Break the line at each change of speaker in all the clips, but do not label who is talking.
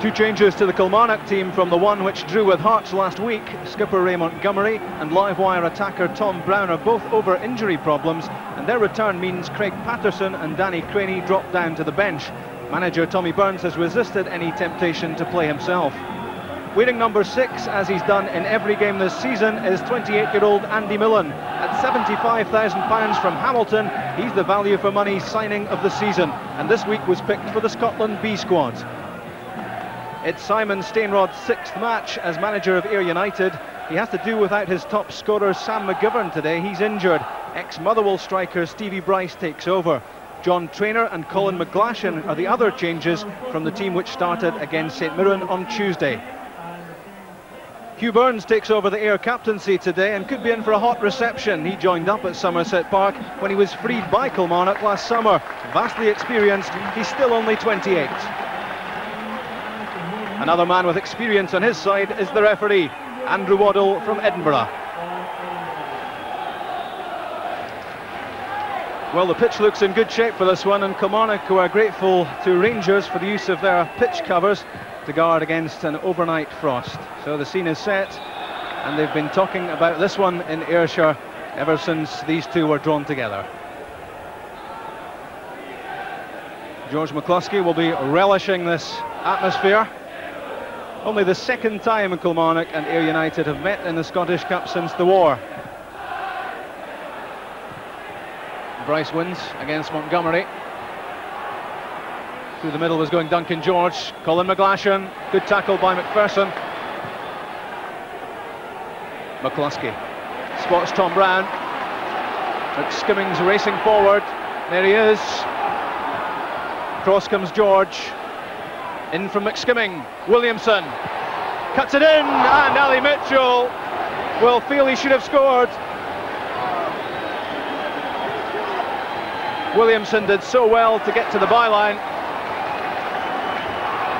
Two changes to the Kilmarnock team from the one which drew with Hearts last week. Skipper Ray Montgomery and live wire attacker Tom Brown are both over injury problems, and their return means Craig Patterson and Danny Craney drop down to the bench. Manager Tommy Burns has resisted any temptation to play himself. Wearing number 6, as he's done in every game this season, is 28-year-old Andy Mlln. At £75,000 from Hamilton, he's the value for money signing of the season, and this week was picked for the Scotland B squad. It's Simon Stainrod's 6th match as manager of Ayr United. He has to do without his top scorer Sam McGivern today. He's injured. Ex-Motherwell striker Stevie Bryce takes over. John Traynor and Colin McGlashan are the other changes from the team which started against St Mirren on Tuesday. Hugh Burns takes over the Ayr captaincy today and could be in for a hot reception. He joined up at Somerset Park when he was freed by Kilmarnock last summer. Vastly experienced, he's still only 28. Another man with experience on his side is the referee, Andrew Waddle from Edinburgh. Well, the pitch looks in good shape for this one, and Kilmarnock, who are grateful to Rangers for the use of their pitch covers to guard against an overnight frost. So the scene is set, and they've been talking about this one in Ayrshire ever since these two were drawn together. George McCluskey will be relishing this atmosphere. Only the second time Kilmarnock and Ayr United have met in the Scottish Cup since the war. Bryce wins against Montgomery. Through the middle was going Duncan George. Colin McGlashan, good tackle by MacPherson. McCluskey spots Tom Brown. McSkimming's racing forward. There he is. Cross comes George. In from McSkimming. Williamson cuts it in, and Ali Mitchell will feel he should have scored. Williamson did so well to get to the byline.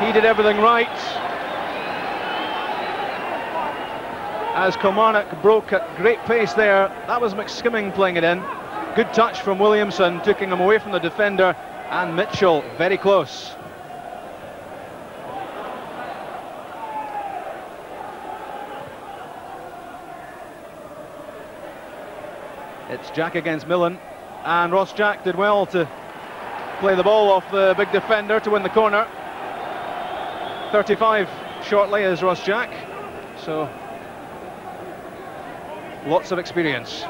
He did everything right. As Kilmarnock broke at great pace there, that was McSkimming playing it in. Good touch from Williamson, taking him away from the defender, and Mitchell very close. It's Jack against Mlln, and Ross Jack did well to play the ball off the big defender to win the corner. 35 shortly is Ross Jack, so lots of experience.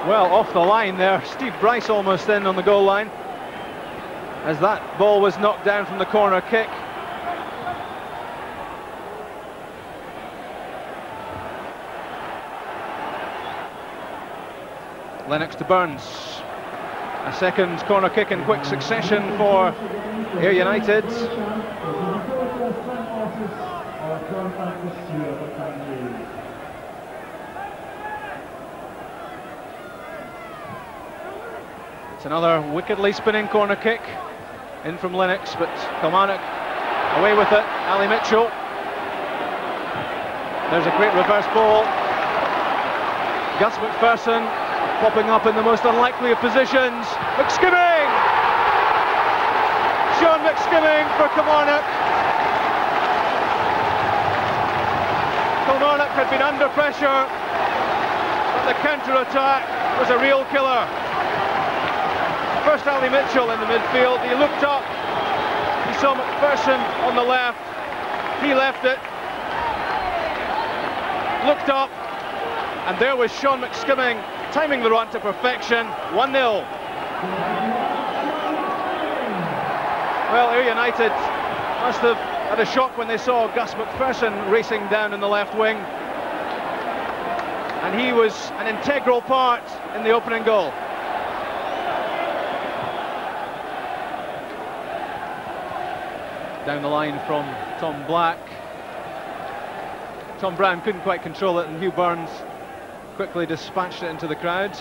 Well, off the line there, Steve Bryce almost in on the goal line as that ball was knocked down from the corner kick. Lennox to Burns. A second corner kick in quick succession for Ayr United. It's another wickedly spinning corner kick in from Lennox, but Kilmarnock away with it. Ali Mitchell. There's a great reverse ball. Gus MacPherson popping up in the most unlikely of positions. McSkimming! Sean McSkimming for Kilmarnock. Kilmarnock had been under pressure, but the counter-attack was a real killer. First Ali Mitchell in the midfield, he looked up, he saw MacPherson on the left, he left it, looked up, and there was Sean McSkimming timing the run to perfection. 1-0. Well, Ayr United must have had a shock when they saw Gus MacPherson racing down in the left wing, and he was an integral part in the opening goal. Down the line from Tom Black. Tom Brown couldn't quite control it, and Hugh Burns quickly dispatched it into the crowd.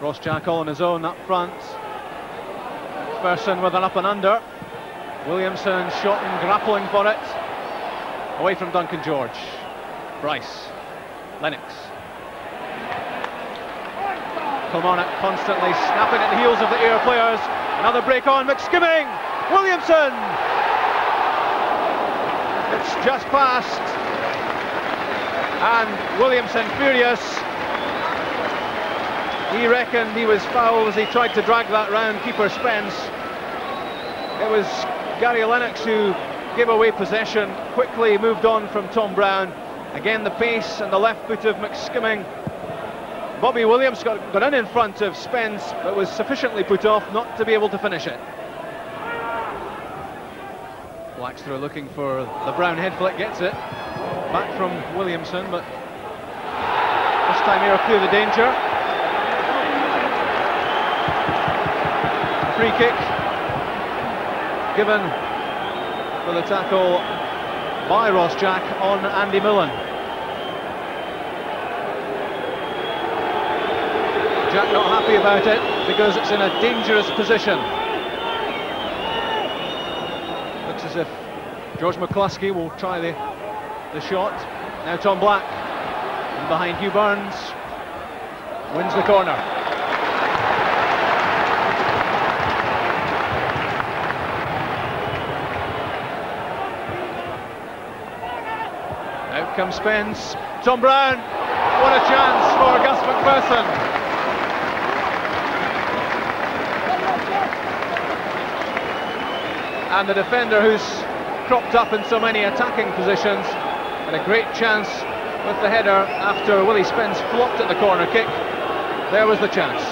Ross Jack all on his own up front. MacPherson with an up and under. Williamson shot and grappling for it. Away from Duncan George. Bryce. Lennox. Kilmarnock constantly snapping at the heels of the Ayr players. Another break on, McSkimming! Williamson! It's just past. And Williamson furious. He reckoned he was fouled as he tried to drag that round keeper Spence. It was Gary Lennox who gave away possession, quickly moved on from Tom Brown. Again the pace and the left foot of McSkimming. Bobby Williams got in front of Spence, but was sufficiently put off not to be able to finish it. Blackster looking for the Brown head flick, gets it. Back from Williamson, but this time Ayr clear the danger. Free kick given for the tackle by Ross Jack on Andy Mlln. Jack not happy about it because it's in a dangerous position. Looks as if George McCluskey will try the shot. Now Tom Black, and behind Hugh Burns, wins the corner. Out comes Spence. Tom Brown, what a chance for Gus MacPherson. And the defender who's cropped up in so many attacking positions had a great chance with the header after Willie Spence flopped at the corner kick. There was the chance.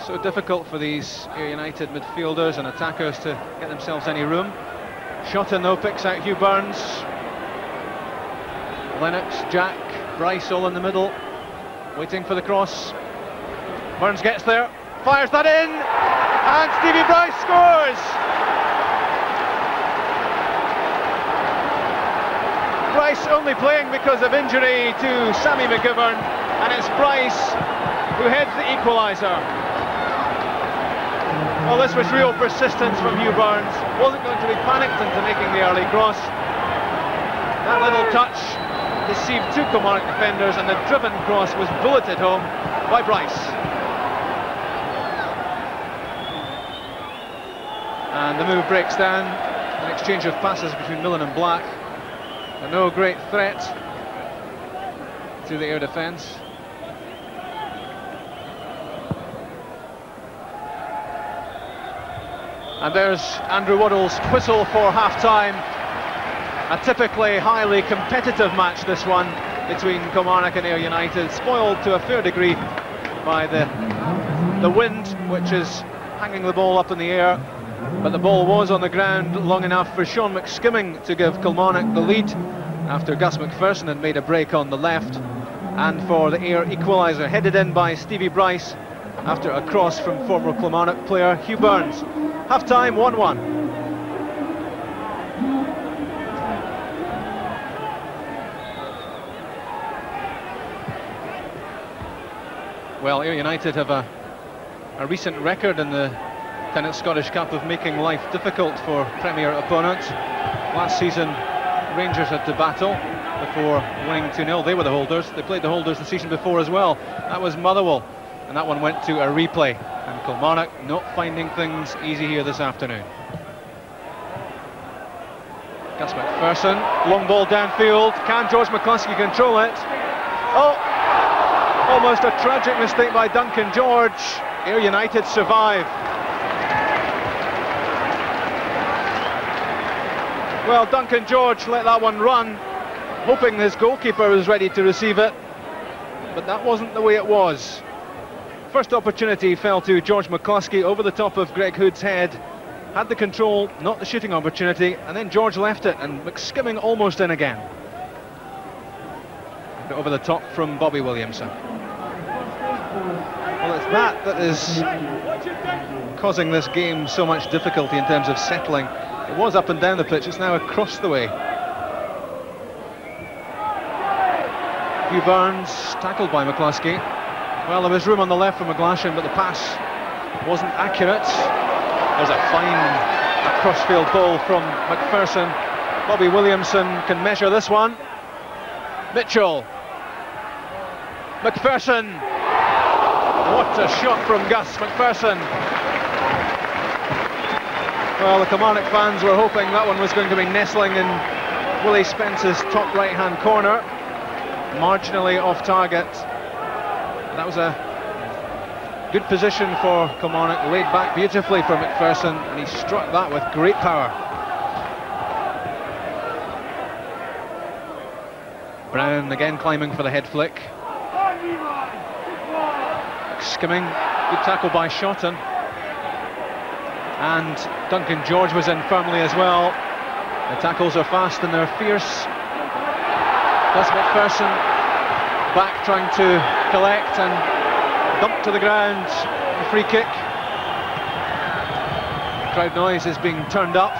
So difficult for these Ayr United midfielders and attackers to get themselves any room. Shotton though picks out Hugh Burns. Lennox, Jack, Bryce all in the middle, waiting for the cross. Burns gets there, fires that in, and Stevie Bryce scores! Bryce only playing because of injury to Sammy McGivern, and it's Bryce who heads the equaliser. Well, this was real persistence from Hugh Burns. Wasn't going to be panicked into making the early cross. That little touch deceived two Kilmarnock defenders, and the driven cross was bulleted home by Bryce. And the move breaks down, an exchange of passes between Mlln and Black. And no great threat to the Ayr defence. And there's Andrew Waddell's whistle for half-time. A typically highly competitive match, this one, between Kilmarnock and Ayr United, spoiled to a fair degree by the wind, which is hanging the ball up in the air. But the ball was on the ground long enough for Sean McSkimming to give Kilmarnock the lead after Gus MacPherson had made a break on the left, and for the Ayr equaliser headed in by Stevie Bryce after a cross from former Kilmarnock player Hugh Burns. Half-time 1-1. Well, Ayr United have a recent record in the Tennant Scottish Cup of making life difficult for Premier opponents. Last season, Rangers had to battle before winning 2-0. They were the holders. They played the holders the season before as well. That was Motherwell, and that one went to a replay. And Kilmarnock not finding things easy here this afternoon. Gus MacPherson, long ball downfield. Can George McCluskey control it? Oh, almost a tragic mistake by Duncan George. Ayr United survive. Well, Duncan George let that one run, hoping his goalkeeper was ready to receive it, but that wasn't the way it was. First opportunity fell to George McCluskey over the top of Greg Hood's head. Had the control, not the shooting opportunity, and then George left it, and McSkimming almost in again. And over the top from Bobby Williamson. Well, it's that is causing this game so much difficulty in terms of settling. It was up and down the pitch, it's now across the way. Hugh Burns, tackled by McCluskey. Well, there was room on the left for McGlashan, but the pass wasn't accurate. There's a fine A crossfield ball from MacPherson. Bobby Williamson can measure this one. Mitchell. MacPherson. What a shot from Gus MacPherson. Well, the Kilmarnock fans were hoping that one was going to be nestling in Willie Spence's top right-hand corner. Marginally off target. That was a good position for Kilmarnock, laid back beautifully for MacPherson, and he struck that with great power. Brown again climbing for the head flick. Skimming, good tackle by Shotton. And Duncan George was in firmly as well. The tackles are fast and they're fierce. Gus MacPherson back trying to collect and dump to the ground. A free kick. Crowd noise is being turned up.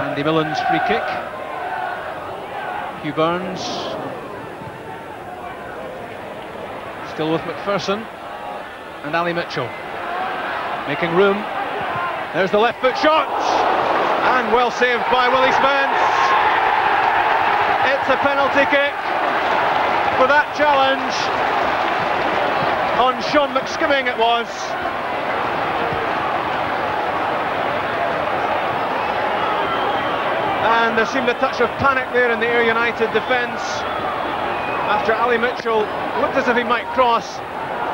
Andy Mlln's free kick. Hugh Burns still with MacPherson and Ali Mitchell making room. There's the left foot shot and well saved by Willie Spence. It's a penalty kick for that challenge on Sean McSkimming it was. And there seemed a touch of panic there in the Ayr United defence after Ali Mitchell looked as if he might cross,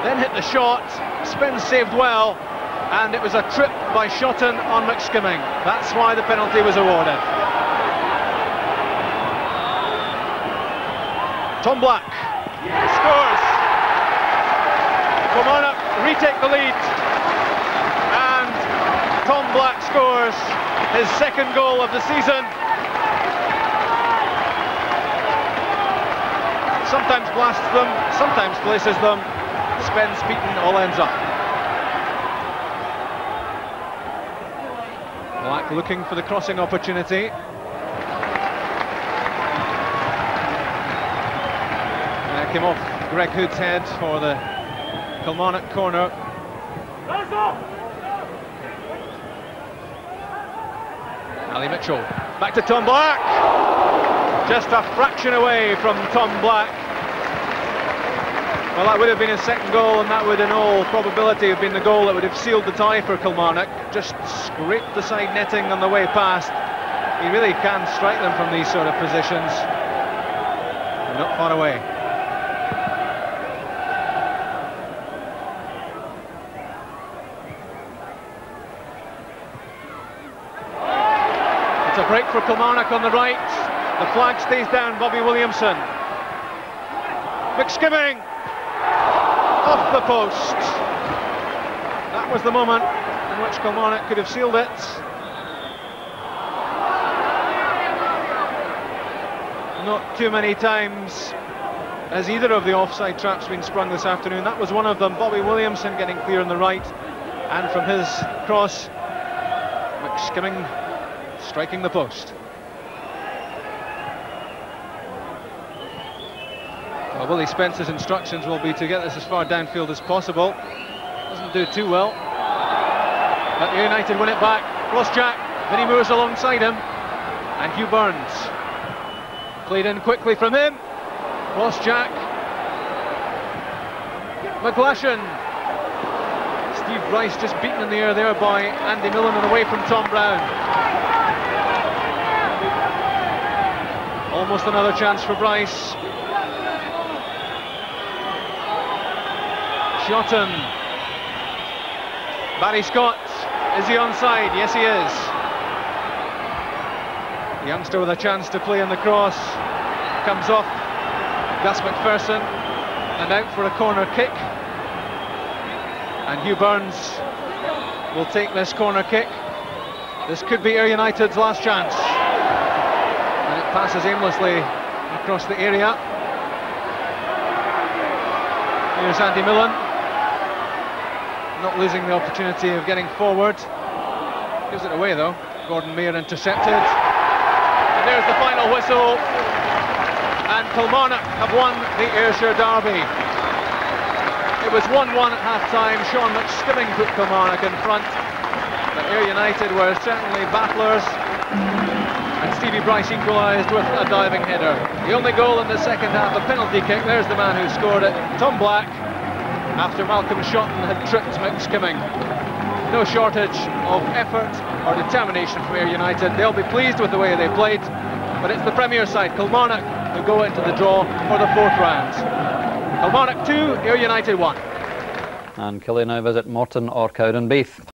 then hit the shot. Spence saved well, and it was a trip by Shotton on McSkimming. That's why the penalty was awarded. Tom Black scores. Kilmarnock retake the lead, and Tom Black scores his second goal of the season. Sometimes blasts them, sometimes places them. Spence beaten, all ends up. Black looking for the crossing opportunity. And it came off Greg Hood's head for the Kilmarnock corner. Ali Mitchell, back to Tom Black. Just a fraction away from Tom Black. Well, that would have been his second goal, and that would in all probability have been the goal that would have sealed the tie for Kilmarnock. Just scraped the side netting on the way past. He really can strike them from these sort of positions. Not far away. It's a break for Kilmarnock on the right. The flag stays down, Bobby Williamson. McSkimming! Off the post. That was the moment in which Kilmarnock could have sealed it. Not too many times has either of the offside traps been sprung this afternoon. That was one of them. Bobby Williamson getting clear on the right, and from his cross, McSkimming striking the post. Well, Willie Spence's instructions will be to get this as far downfield as possible. Doesn't do too well. But United win it back. Jack, Vinnie Moore's alongside him. And Hugh Burns. Played in quickly from him. Jack. McGlashan. Steve Bryce just beaten in the air there by Andy Mlln and away from Tom Brown. Almost another chance for Bryce. Shotton. Barry Scott, is he onside? Yes, he is. The youngster with a chance to play on the cross. Comes off Gus MacPherson and out for a corner kick. And Hugh Burns will take this corner kick. This could be Ayr United's last chance. And it passes aimlessly across the area. Here's Andy Mlln. Not losing the opportunity of getting forward. Gives it away though. Gordon Mayer intercepted. And there's the final whistle. And Kilmarnock have won the Ayrshire Derby. It was 1-1 at half-time. Sean McSkimming put Kilmarnock in front. But Ayr United were certainly battlers, and Stevie Bryce equalised with a diving header. The only goal in the second half, a penalty kick. There's the man who scored it, Tom Black, after Malcolm Shotton had tripped McSkimming. No shortage of effort or determination from Ayr United. They'll be pleased with the way they played, but it's the Premier side, Kilmarnock, who go into the draw for the 4th round. Kilmarnock 2, Ayr United 1.
And Killie now visit Morton or Cowdenbeath.